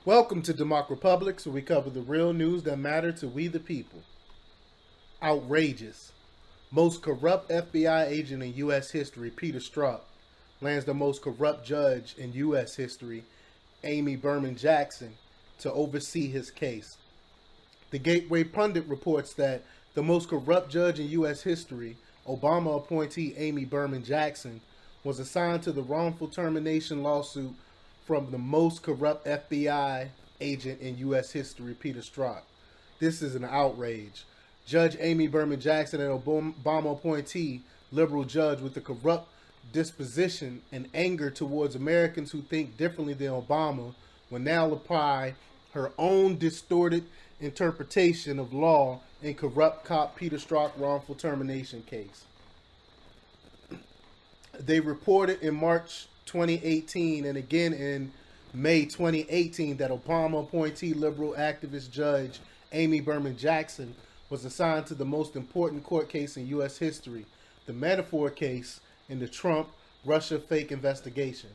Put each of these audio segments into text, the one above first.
Welcome to DEMOCREPUBLIX, where we cover the real news that matter to we the people. Outrageous. Most corrupt FBI agent in U.S. history, Peter Strzok, lands the most corrupt judge in U.S. history, Amy Berman Jackson, to oversee his case. The Gateway Pundit reports that the most corrupt judge in U.S. history, Obama appointee Amy Berman Jackson, was assigned to the wrongful termination lawsuit from the most corrupt FBI agent in U.S. history, Peter Strzok. This is an outrage. Judge Amy Berman Jackson, an Obama appointee, liberal judge with a corrupt disposition and anger towards Americans who think differently than Obama, will now apply her own distorted interpretation of law in corrupt cop Peter Strzok wrongful termination case. They reported in March 2018 and again in May 2018 that Obama appointee liberal activist judge Amy Berman Jackson was assigned to the most important court case in U.S. history, the Manafort case in the Trump-Russia fake investigation.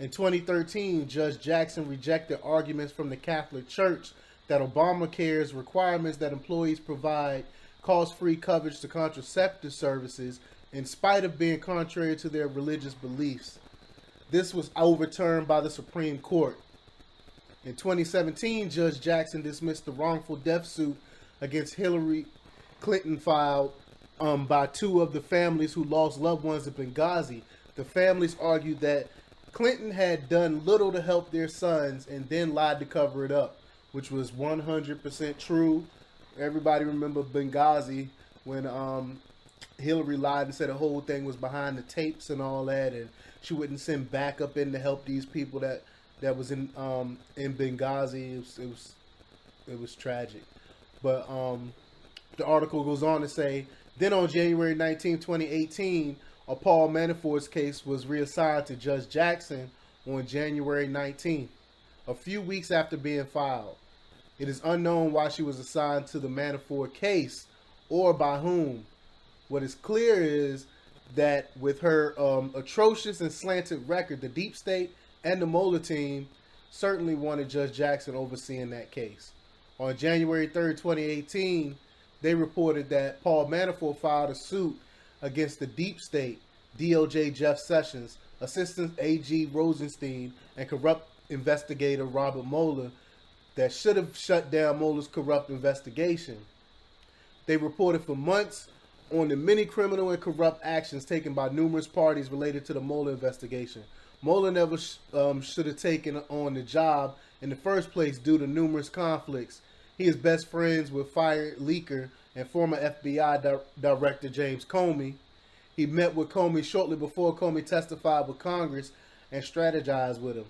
In 2013, Judge Jackson rejected arguments from the Catholic Church that Obamacare's requirements that employees provide cost-free coverage to contraceptive services in spite of being contrary to their religious beliefs. This was overturned by the Supreme Court. In 2017, Judge Jackson dismissed the wrongful death suit against Hillary Clinton filed by two of the families who lost loved ones in Benghazi. The families argued that Clinton had done little to help their sons and then lied to cover it up, which was 100% true. Everybody remember Benghazi when Hillary lied and said the whole thing was behind the tapes and all that, and she wouldn't send backup in to help these people that was in Benghazi. It was tragic. But the article goes on to say, then on January 19, 2018, a Paul Manafort's case was reassigned to Judge Jackson on January 19th, a few weeks after being filed. It is unknown why she was assigned to the Manafort case or by whom. What is clear is that with her atrocious and slanted record, the Deep State and the Mueller team certainly wanted Judge Jackson overseeing that case. On January 3rd, 2018, they reported that Paul Manafort filed a suit against the Deep State, DOJ Jeff Sessions, Assistant AG Rosenstein, and corrupt investigator Robert Mueller that should have shut down Mueller's corrupt investigation. They reported for months on the many criminal and corrupt actions taken by numerous parties related to the Mueller investigation. Mueller never should have taken on the job in the first place due to numerous conflicts. He is best friends with fired leaker and former FBI Director James Comey. He met with Comey shortly before Comey testified with Congress and strategized with him.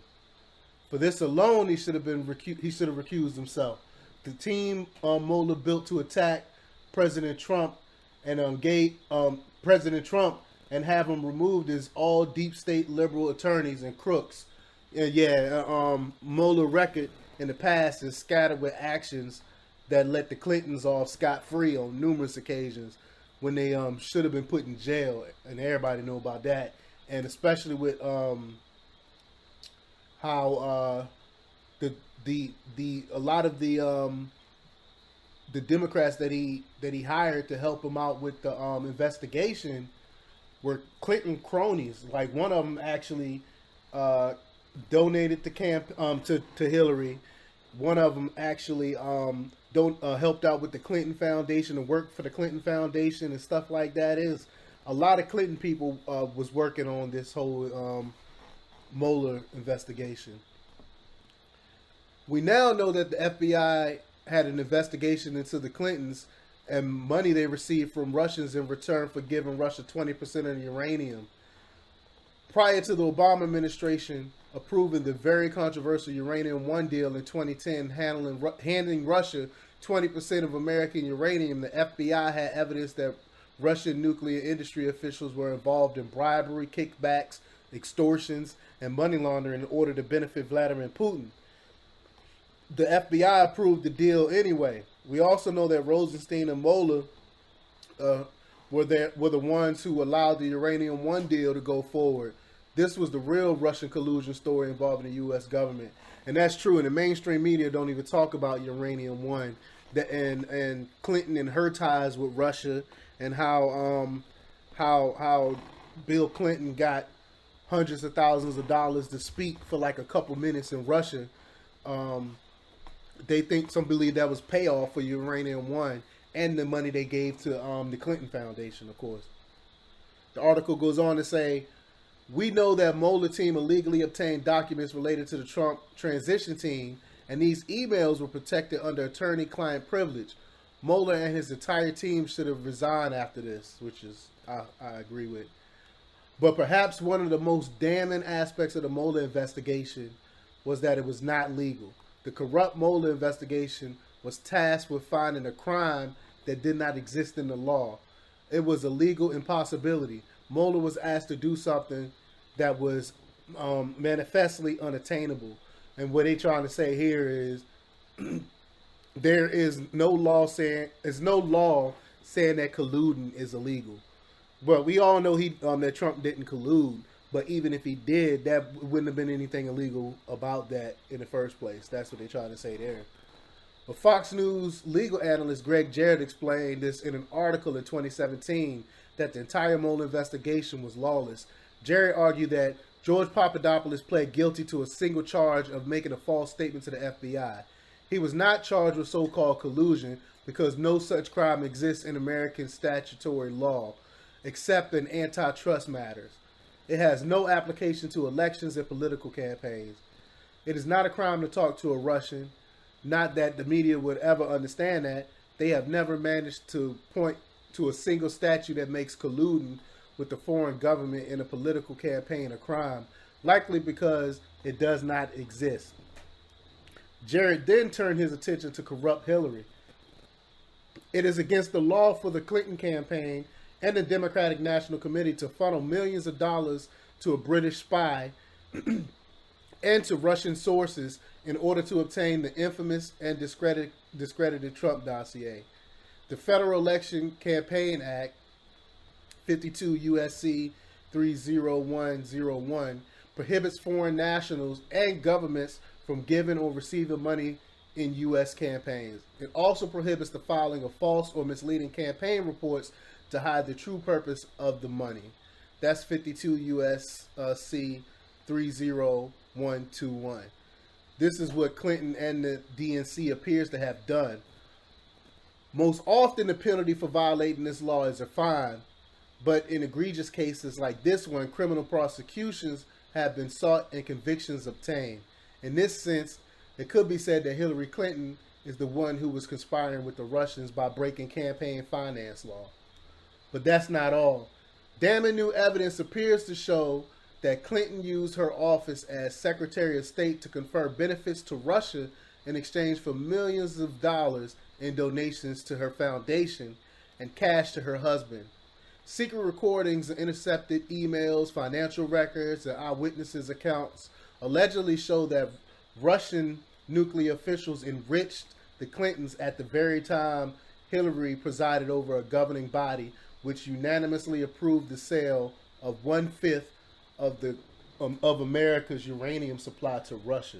For this alone, he should have recused himself. The team Mueller built to attack President Trump and President Trump and have him removed as all deep state liberal attorneys and crooks. Mueller record in the past is scattered with actions that let the Clintons off scot-free on numerous occasions when they should have been put in jail, and everybody know about that. And especially with how a lot of the Democrats that he hired to help him out with the investigation were Clinton cronies. Like one of them actually donated to Hillary. One of them actually helped out with the Clinton Foundation and worked for the Clinton Foundation and stuff like that. Is a lot of Clinton people was working on this whole Mueller investigation. We now know that the FBI had an investigation into the Clintons and money they received from Russians in return for giving Russia 20% of the uranium. Prior to the Obama administration approving the very controversial Uranium One deal in 2010, handing Russia 20% of American uranium, the FBI had evidence that Russian nuclear industry officials were involved in bribery, kickbacks, extortions, and money laundering in order to benefit Vladimir Putin. The FBI approved the deal anyway. We also know that Rosenstein and Mueller were the ones who allowed the Uranium One deal to go forward. This was the real Russian collusion story involving the U.S. government, and that's true. And the mainstream media don't even talk about Uranium One, and Clinton and her ties with Russia, and how Bill Clinton got hundreds of thousands of dollars to speak for like a couple minutes in Russia. They think some believe that was payoff for Uranium One and the money they gave to the Clinton Foundation, of course. The article goes on to say, we know that Mueller team illegally obtained documents related to the Trump transition team, and these emails were protected under attorney-client privilege. Mueller and his entire team should have resigned after this, which is I agree with. But perhaps one of the most damning aspects of the Mueller investigation was that it was not legal. The corrupt Mueller investigation was tasked with finding a crime that did not exist in the law. It was a legal impossibility. Mueller was asked to do something that was manifestly unattainable. And what they're trying to say here is there is no law saying that colluding is illegal. But we all know that Trump didn't collude. But even if he did, that wouldn't have been anything illegal about that in the first place. That's what they're trying to say there. But Fox News legal analyst Greg Jarrett explained this in an article in 2017 that the entire Mueller investigation was lawless. Jarrett argued that George Papadopoulos pled guilty to a single charge of making a false statement to the FBI. He was not charged with so-called collusion because no such crime exists in American statutory law, except in antitrust matters. It has no application to elections and political campaigns. It is not a crime to talk to a Russian. Not that the media would ever understand that. They have never managed to point to a single statute that makes colluding with the foreign government in a political campaign a crime, likely because it does not exist. Jarrett then turned his attention to corrupt Hillary. It is against the law for the Clinton campaign and the Democratic National Committee to funnel millions of dollars to a British spy and to Russian sources in order to obtain the infamous and discredited Trump dossier. The Federal Election Campaign Act, 52 U.S.C. 30101, prohibits foreign nationals and governments from giving or receiving money in U.S. campaigns. It also prohibits the filing of false or misleading campaign reports to hide the true purpose of the money. That's 52 U.S.C. 30121. This is what Clinton and the DNC appears to have done. Most often the penalty for violating this law is a fine, but in egregious cases like this one, criminal prosecutions have been sought and convictions obtained. In this sense, it could be said that Hillary Clinton is the one who was conspiring with the Russians by breaking campaign finance law. But that's not all. Damning new evidence appears to show that Clinton used her office as Secretary of State to confer benefits to Russia in exchange for millions of dollars in donations to her foundation and cash to her husband. Secret recordings of intercepted emails, financial records, and eyewitnesses' accounts allegedly show that Russian nuclear officials enriched the Clintons at the very time Hillary presided over a governing body which unanimously approved the sale of 1/5 of America's uranium supply to Russia.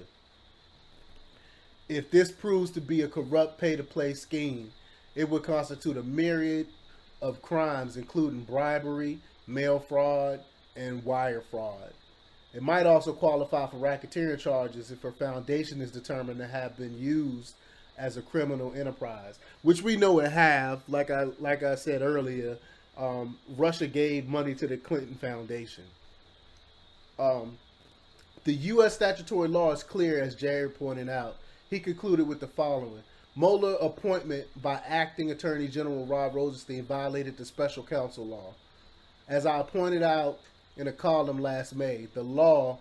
If this proves to be a corrupt pay-to-play scheme, it would constitute a myriad of crimes, including bribery, mail fraud, and wire fraud. It might also qualify for racketeering charges if her foundation is determined to have been used as a criminal enterprise, which we know it have. Like I said earlier, Russia gave money to the Clinton Foundation. The U.S. statutory law is clear, as Jared pointed out. He concluded with the following. Mueller appointment by acting Attorney General Rod Rosenstein violated the special counsel law. As I pointed out in a column last May, the law,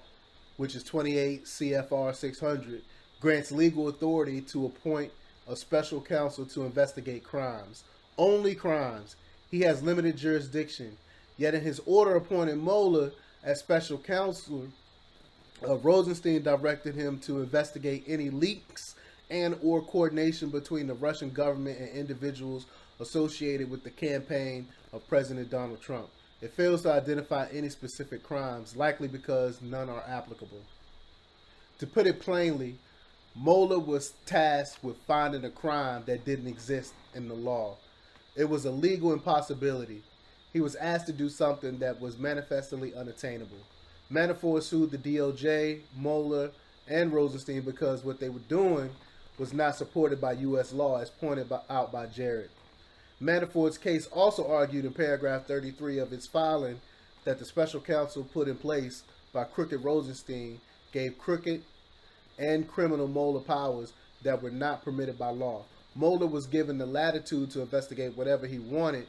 which is 28 CFR 600, grants legal authority to appoint a special counsel to investigate crimes. Only crimes. He has limited jurisdiction. Yet in his order appointing Mueller as special counsel, Rosenstein directed him to investigate any leaks and or coordination between the Russian government and individuals associated with the campaign of President Donald Trump. It fails to identify any specific crimes, likely because none are applicable. To put it plainly, Mueller was tasked with finding a crime that didn't exist in the law. It was a legal impossibility. He was asked to do something that was manifestly unattainable. Manafort sued the DOJ, Mueller, and Rosenstein because what they were doing was not supported by U.S. law, as pointed out by Jared. Manafort's case also argued in paragraph 33 of its filing that the special counsel put in place by Crooked Rosenstein gave Crooked and criminal Mueller powers that were not permitted by law. Mueller was given the latitude to investigate whatever he wanted,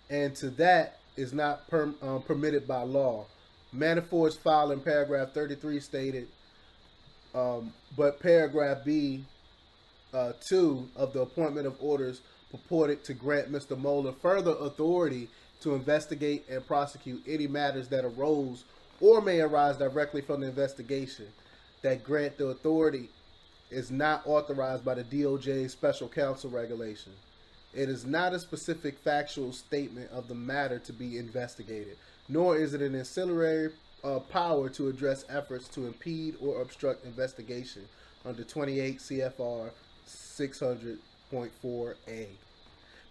and to that is not permitted by law. Manafort's file in paragraph 33 stated, but paragraph B 2 of the appointment of orders purported to grant Mr. Mueller further authority to investigate and prosecute any matters that arose or may arise directly from the investigation. That grant the authority is not authorized by the DOJ special counsel regulation. It is not a specific factual statement of the matter to be investigated, nor is it an ancillary power to address efforts to impede or obstruct investigation under 28 CFR 600.4A.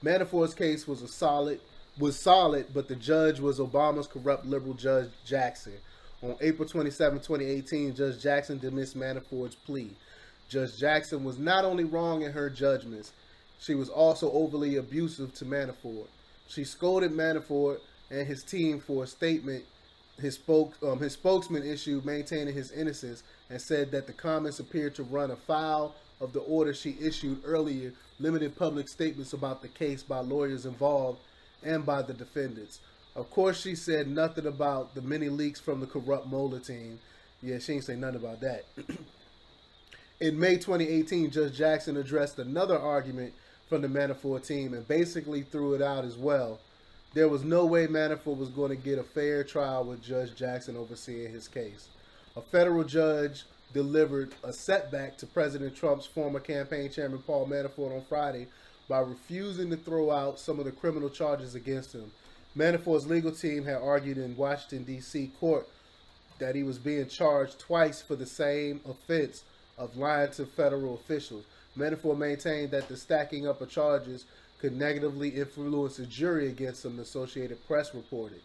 Manafort's case was solid, but the judge was Obama's corrupt liberal Judge Jackson. On April 27, 2018, Judge Jackson dismissed Manafort's plea. Judge Jackson was not only wrong in her judgments, she was also overly abusive to Manafort. She scolded Manafort and his team for a statement his spokesman issued maintaining his innocence, and said that the comments appeared to run afoul of the order she issued earlier, limited public statements about the case by lawyers involved and by the defendants. Of course, she said nothing about the many leaks from the corrupt Mueller team. Yeah, she ain't say nothing about that. In May 2018, Judge Jackson addressed another argument from the Manafort team and basically threw it out as well. There was no way Manafort was going to get a fair trial with Judge Jackson overseeing his case. A federal judge delivered a setback to President Trump's former campaign chairman Paul Manafort on Friday by refusing to throw out some of the criminal charges against him. Manafort's legal team had argued in Washington, D.C. court that he was being charged twice for the same offense of lying to federal officials. Manafort maintained that the stacking up of charges could negatively influence a jury against him, the Associated Press reported.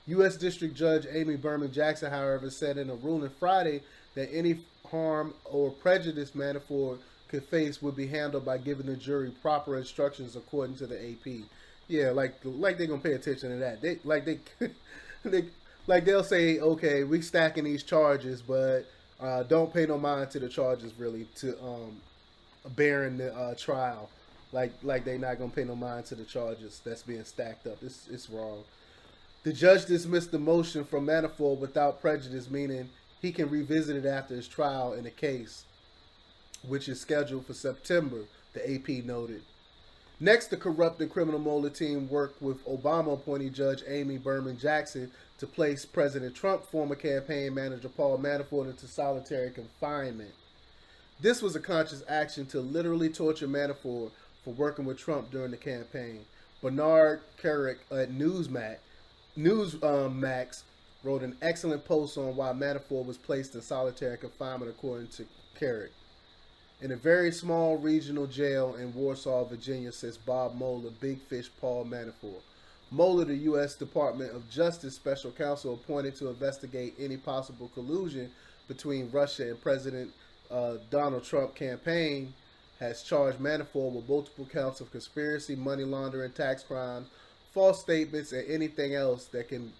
U.S. District Judge Amy Berman Jackson, however, said in a ruling Friday that any harm or prejudice Manafort could face would be handled by giving the jury proper instructions according to the AP. Yeah, like they're gonna pay attention to that. They'll say, okay, we stacking these charges, but don't pay no mind to the charges really to bearing the trial. Like they not gonna pay no mind to the charges that's being stacked up. It's wrong. The judge dismissed the motion from Manafort without prejudice, meaning he can revisit it after his trial in the case, which is scheduled for September, the AP noted. Next, the corrupt and criminal Mueller team worked with Obama appointee Judge Amy Berman Jackson to place President Trump's former campaign manager Paul Manafort into solitary confinement. This was a conscious action to literally torture Manafort for working with Trump during the campaign. Bernard Kerik at Newsmax wrote an excellent post on why Manafort was placed in solitary confinement, according to Kerik. In a very small regional jail in Warsaw, Virginia, says Bob Mueller, Big Fish Paul Manafort. Mueller, the U.S. Department of Justice special counsel appointed to investigate any possible collusion between Russia and President Donald Trump campaign, has charged Manafort with multiple counts of conspiracy, money laundering, tax crimes, false statements, and anything else that can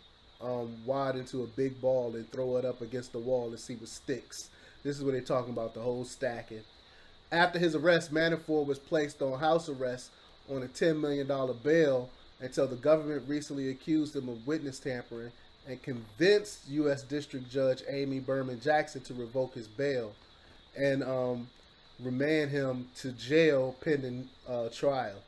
wad into a big ball and throw it up against the wall and see what sticks. This is what they're talking about, the whole stacking. After his arrest, Manafort was placed on house arrest on a $10 million bail until the government recently accused him of witness tampering and convinced U.S. District Judge Amy Berman Jackson to revoke his bail and remand him to jail pending trial.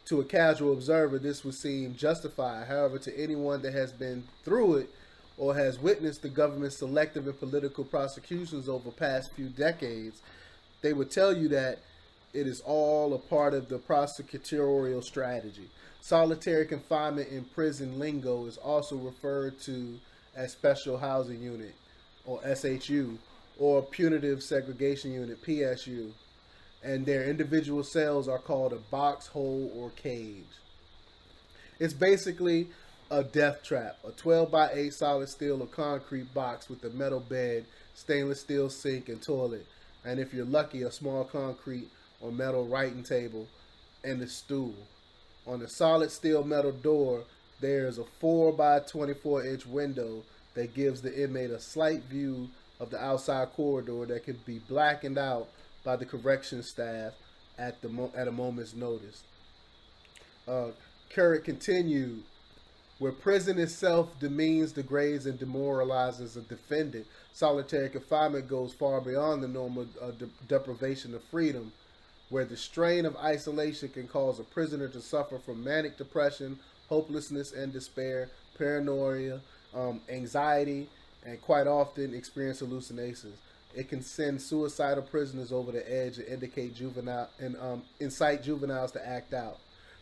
To a casual observer, this would seem justified. However, to anyone that has been through it or has witnessed the government's selective and political prosecutions over the past few decades, they would tell you that it is all a part of the prosecutorial strategy. Solitary confinement in prison lingo is also referred to as Special Housing Unit, or SHU, or Punitive Segregation Unit, PSU, and their individual cells are called a box, hole, or cage. It's basically a death trap, a 12 by 8 solid steel or concrete box with a metal bed, stainless steel sink, and toilet, and if you're lucky, a small concrete or metal writing table and a stool. On the solid steel metal door, there's a 4 by 24-inch window that gives the inmate a slight view of the outside corridor that can be blackened out by the corrections staff at a moment's notice. Currit continued, where prison itself demeans, degrades, and demoralizes a defendant, solitary confinement goes far beyond the normal deprivation of freedom, where the strain of isolation can cause a prisoner to suffer from manic depression, hopelessness and despair, paranoia, anxiety, and quite often experience hallucinations. It can send suicidal prisoners over the edge and incite juveniles to act out.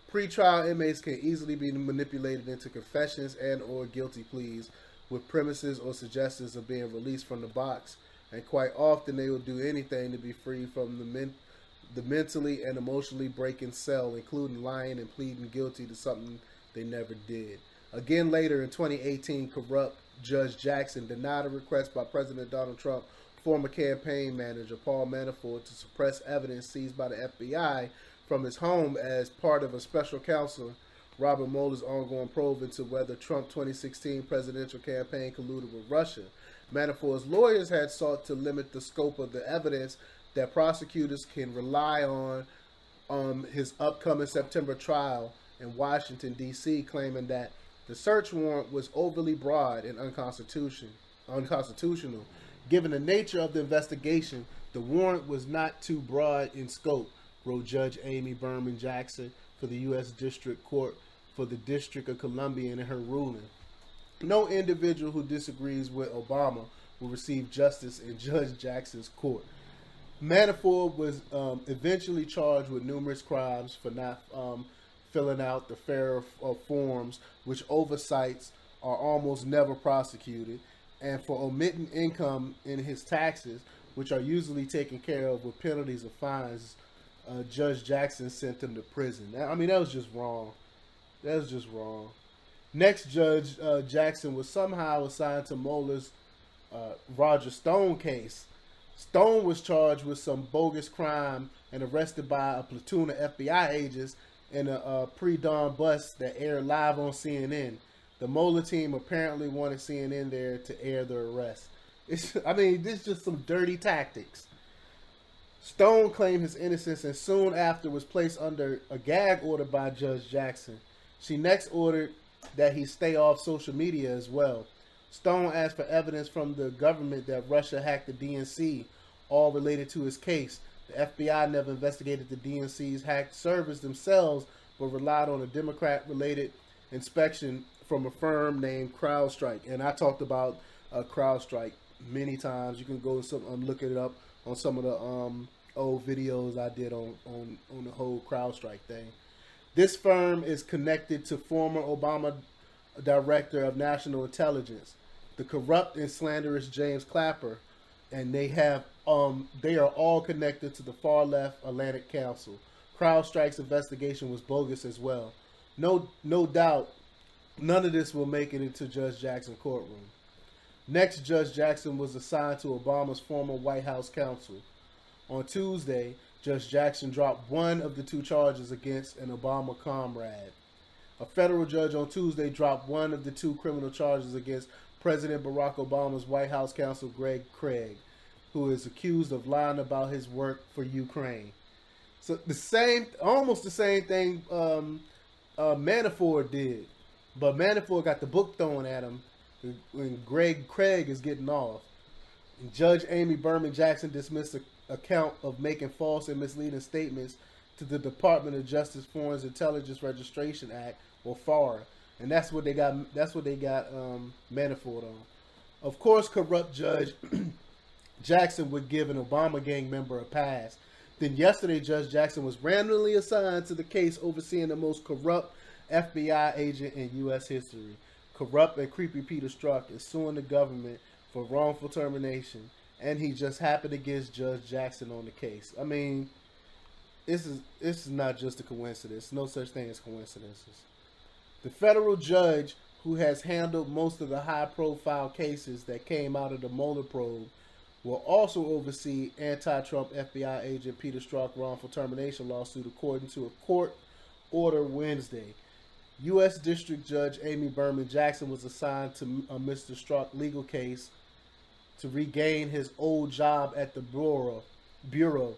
Pre-trial inmates can easily be manipulated into confessions and or guilty pleas with premises or suggestions of being released from the box, and quite often they will do anything to be free from the mentally and emotionally breaking cell, including lying and pleading guilty to something they never did. Again, later in 2018, corrupt Judge Jackson denied a request by President Donald Trump, former campaign manager Paul Manafort, to suppress evidence seized by the FBI from his home as part of a special counsel Robert Mueller's ongoing probe into whether Trump's 2016 presidential campaign colluded with Russia. Manafort's lawyers had sought to limit the scope of the evidence that prosecutors can rely on his upcoming September trial in Washington, D.C., claiming that the search warrant was overly broad and unconstitutional. Given the nature of the investigation, the warrant was not too broad in scope, wrote Judge Amy Berman Jackson for the U.S. District Court for the District of Columbia in her ruling. No individual who disagrees with Obama will receive justice in Judge Jackson's court. Manafort was eventually charged with numerous crimes for not filling out the FAIR forms, which oversights are almost never prosecuted, and for omitting income in his taxes, which are usually taken care of with penalties or fines. Judge Jackson sent him to prison. I mean, that was just wrong. That was just wrong. Next, Judge Jackson was somehow assigned to Mueller's Roger Stone case. Stone was charged with some bogus crime and arrested by a platoon of FBI agents in a pre-dawn bus that aired live on CNN. The Mueller team apparently wanted CNN there to air the arrest. This is just some dirty tactics. Stone claimed his innocence and soon after was placed under a gag order by Judge Jackson. She next ordered that he stay off social media as well. Stone asked for evidence from the government that Russia hacked the DNC, all related to his case. The FBI never investigated the DNC's hacked servers themselves, but relied on a Democrat-related inspection from a firm named CrowdStrike. And I talked about CrowdStrike many times. You can go and look it up on some of the old videos I did on the whole CrowdStrike thing. This firm is connected to former Obama Director of National Intelligence, the corrupt and slanderous James Clapper, and they are all connected to the far left Atlantic Council. CrowdStrike's investigation was bogus as well. No doubt, none of this will make it into Judge Jackson's courtroom. Next, Judge Jackson was assigned to Obama's former White House counsel. On Tuesday, Judge Jackson dropped one of the two charges against an Obama comrade. A federal judge on Tuesday dropped one of the two criminal charges against President Barack Obama's White House counsel Greg Craig, who is accused of lying about his work for Ukraine. So almost the same thing Manafort did, but Manafort got the book thrown at him when Greg Craig is getting off. And Judge Amy Berman Jackson dismissed the account of making false and misleading statements to the Department of Justice Foreign Intelligence Registration Act, or FARA, and that's what they got Manafort on. Of course, corrupt Judge Jackson would give an Obama gang member a pass. Then yesterday, Judge Jackson was randomly assigned to the case overseeing the most corrupt FBI agent in U.S. history. Corrupt and creepy Peter Strzok is suing the government for wrongful termination, and he just happened to get Judge Jackson on the case. I mean, this is not just a coincidence. No such thing as coincidences. The federal judge who has handled most of the high-profile cases that came out of the Mueller probe will also oversee anti-Trump FBI agent Peter Strzok wrongful termination lawsuit, according to a court order Wednesday. U.S. District Judge Amy Berman Jackson was assigned to Mr. Strzok legal case to regain his old job at the Bureau.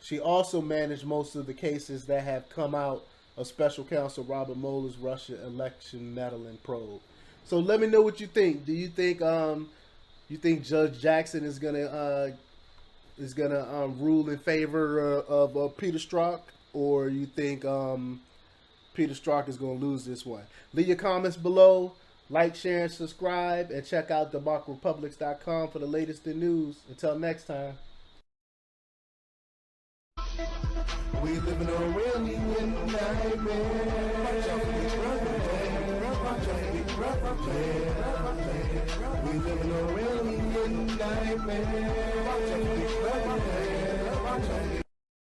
She also managed most of the cases that have come out of Special Counsel Robert Mueller's Russia election meddling probe. So let me know what you think. Do you think Judge Jackson is gonna rule in favor of Peter Strzok, or you think Peter Strzok is gonna lose this one? Leave your comments below. Like, share, and subscribe, and check out DEMOCREPUBLIX.com for the latest in news. Until next time. We live in a really nightmare. We live in a really nightmare.